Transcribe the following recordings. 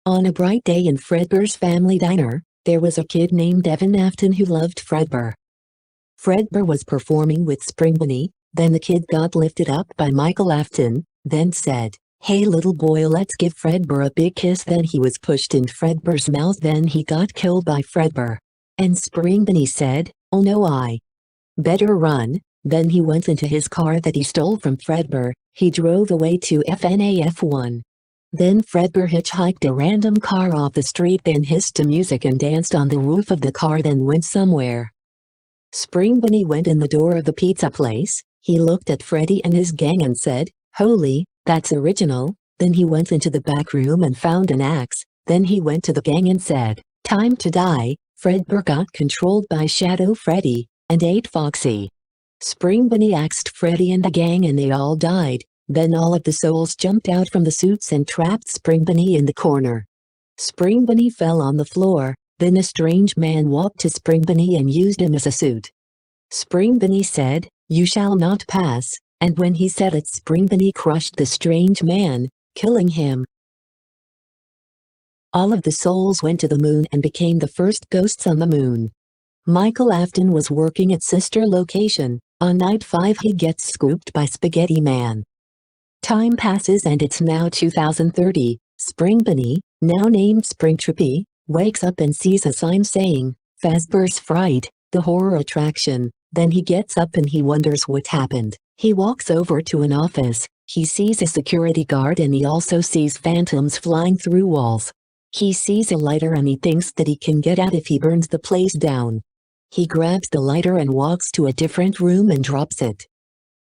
On a bright day in Fredbear's family diner, there was a kid named Evan Afton who loved Fredbear. Fredbear was performing with Spring Bunny, then the kid got lifted up by Michael Afton, then said, "Hey little boy, let's give Fredbear a big kiss." Then he was pushed in Fredbear's mouth, then he got killed by Fredbear. And Spring Bunny said, "Oh no, I better run." Then he went into his car that he stole from Fredbear. He drove away to FNaF 1. Then Fredbear hitchhiked a random car off the street, then hissed to music and danced on the roof of the car, then went somewhere. Spring Bunny went in the door of the pizza place. He looked at Freddy and his gang and said, "Holy, that's original." Then he went into the back room and found an axe. Then he went to the gang and said, "Time to die." Fredbear got controlled by Shadow Freddy and ate Foxy. Spring Bunny axed Freddy and the gang and they all died. Then all of the souls jumped out from the suits and trapped Spring Bunny in the corner. Spring Bunny fell on the floor. Then a strange man walked to Spring Bunny and used him as a suit. Spring Bunny said, "You shall not pass," and when he said it, Spring Bunny crushed the strange man, killing him. All of the souls went to the moon and became the first ghosts on the moon. Michael Afton was working at sister location. On night 5 he gets scooped by Spaghetti Man. Time passes and it's now 2030. Spring Bunny, now named Springtrap, wakes up and sees a sign saying, "Fazbear's Fright, the horror attraction." Then he gets up and he wonders what happened. He walks over to an office. He sees a security guard and he also sees phantoms flying through walls. He sees a lighter and he thinks that he can get out if he burns the place down. He grabs the lighter and walks to a different room and drops it.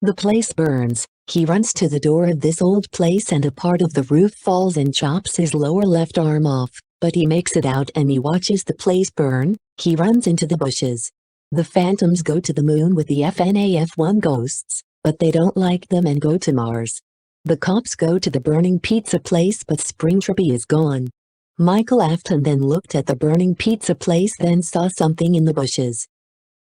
The place burns. He runs to the door of this old place and a part of the roof falls and chops his lower left arm off, but he makes it out and he watches the place burn. He runs into the bushes. The phantoms go to the moon with the FNaF 1 ghosts, but they don't like them and go to Mars. The cops go to the burning pizza place but Springtrap is gone. Michael Afton then looked at the burning pizza place, then saw something in the bushes.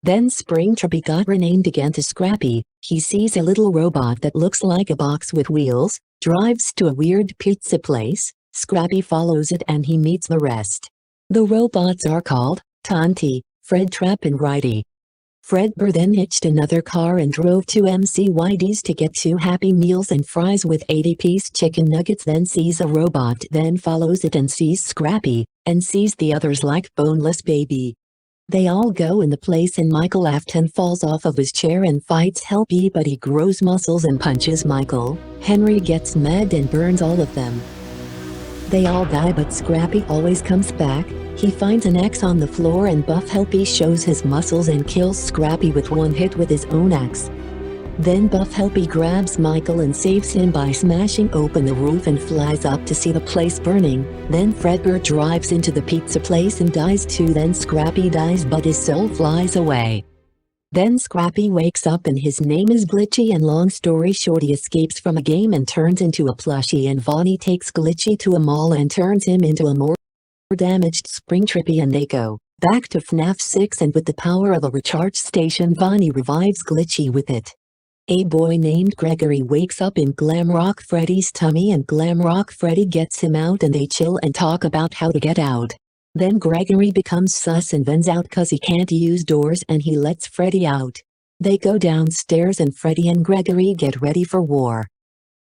Then Springtrap got renamed again to Scrappy. He sees a little robot that looks like a box with wheels, drives to a weird pizza place. Scrappy follows it and he meets the rest. The robots are called Tonti, Fred Trap and Righty. Fredbear then hitched another car and drove to McYD's to get 2 Happy Meals and fries with 80-piece chicken nuggets, then sees a robot, then follows it and sees Scrappy, and sees the others like Boneless Baby. They all go in the place and Michael Afton falls off of his chair and fights Helpy, but he grows muscles and punches Michael. Henry gets mad and burns all of them. They all die but Scrappy always comes back. He finds an axe on the floor and Buff Helpy shows his muscles and kills Scrappy with 1 hit with his own axe. Then Buff Helpy grabs Michael and saves him by smashing open the roof and flies up to see the place burning. Then Fredbear drives into the pizza place and dies too. Then Scrappy dies but his soul flies away. Then Scrappy wakes up and his name is Glitchy, and long story short he escapes from a game and turns into a plushie, and Vonnie takes Glitchy to a mall and turns him into a more damaged Springtrap, and they go back to FNaF 6 and with the power of a recharge station Vonnie revives Glitchy with it. A boy named Gregory wakes up in Glamrock Freddy's tummy and Glamrock Freddy gets him out and they chill and talk about how to get out. Then Gregory becomes sus and vents out cause he can't use doors and he lets Freddy out. They go downstairs and Freddy and Gregory get ready for war.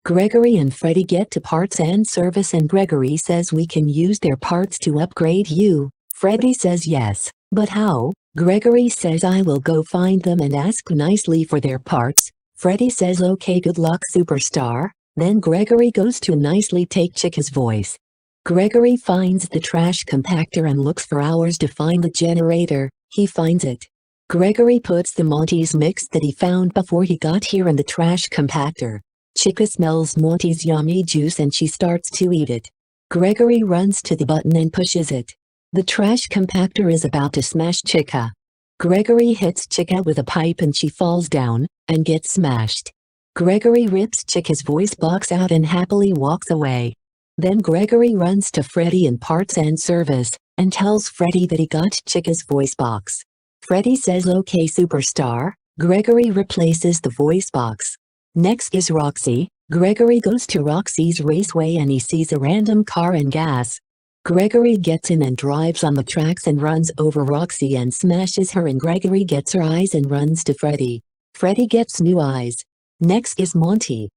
Gregory and Freddy get to parts and service and Gregory says we can use their parts to upgrade you. Freddy says yes, but how? Gregory says I will go find them and ask nicely for their parts. Freddy says okay, good luck superstar. Then Gregory goes to nicely take Chica's voice. Gregory finds the trash compactor and looks for hours to find the generator. He finds it. Gregory puts the Maltese mix that he found before he got here in the trash compactor. Chica smells Maltese yummy juice and she starts to eat it. Gregory runs to the button and pushes it. The trash compactor is about to smash Chica. Gregory hits Chica with a pipe and she falls down and gets smashed. Gregory rips Chica's voice box out and happily walks away. Then Gregory runs to Freddy in parts and service and tells Freddy that he got Chica's voice box. Freddy says okay superstar. Gregory replaces the voice box. Next is Roxy. Gregory goes to Roxy's raceway and he sees a random car and gas. Gregory gets in and drives on the tracks and runs over Roxy and smashes her, and Gregory gets her eyes and runs to Freddy. Freddy gets new eyes. Next is Monty.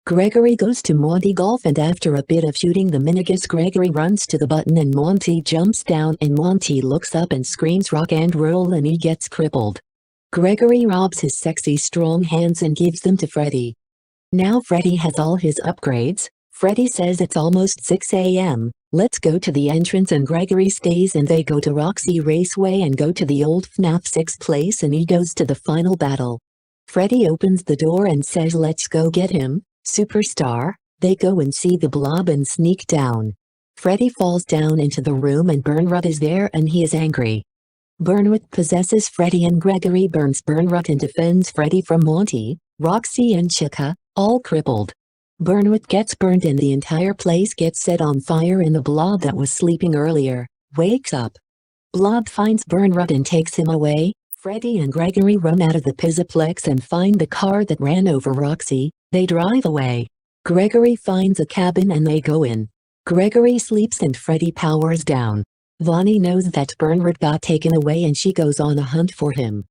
Gregory goes to Monty Golf, and after a bit of shooting the minigus, Gregory runs to the button and Monty jumps down, and Monty looks up and screams rock and roll, and he gets crippled. Gregory robs his sexy strong hands and gives them to Freddy. Now Freddy has all his upgrades. Freddy says it's almost 6 a.m. Let's go to the entrance, and Gregory stays, and they go to Roxy Raceway and go to the old FNaF 6 place, and he goes to the final battle. Freddy opens the door and says let's go get him, superstar. They go and see the blob and sneak down. Freddy falls down into the room and Bernrud is there and he is angry. Bernrud possesses Freddy and Gregory burns Bernrud and defends Freddy from Monty, Roxy and Chica, all crippled. Bernrud gets burned and the entire place gets set on fire, and the blob that was sleeping earlier wakes up. Blob finds Bernrud and takes him away. Freddy and Gregory run out of the Pizzaplex and find the car that ran over Roxy. They drive away. Gregory finds a cabin and they go in. Gregory sleeps and Freddy powers down. Vonnie knows that Bernrud got taken away and she goes on a hunt for him.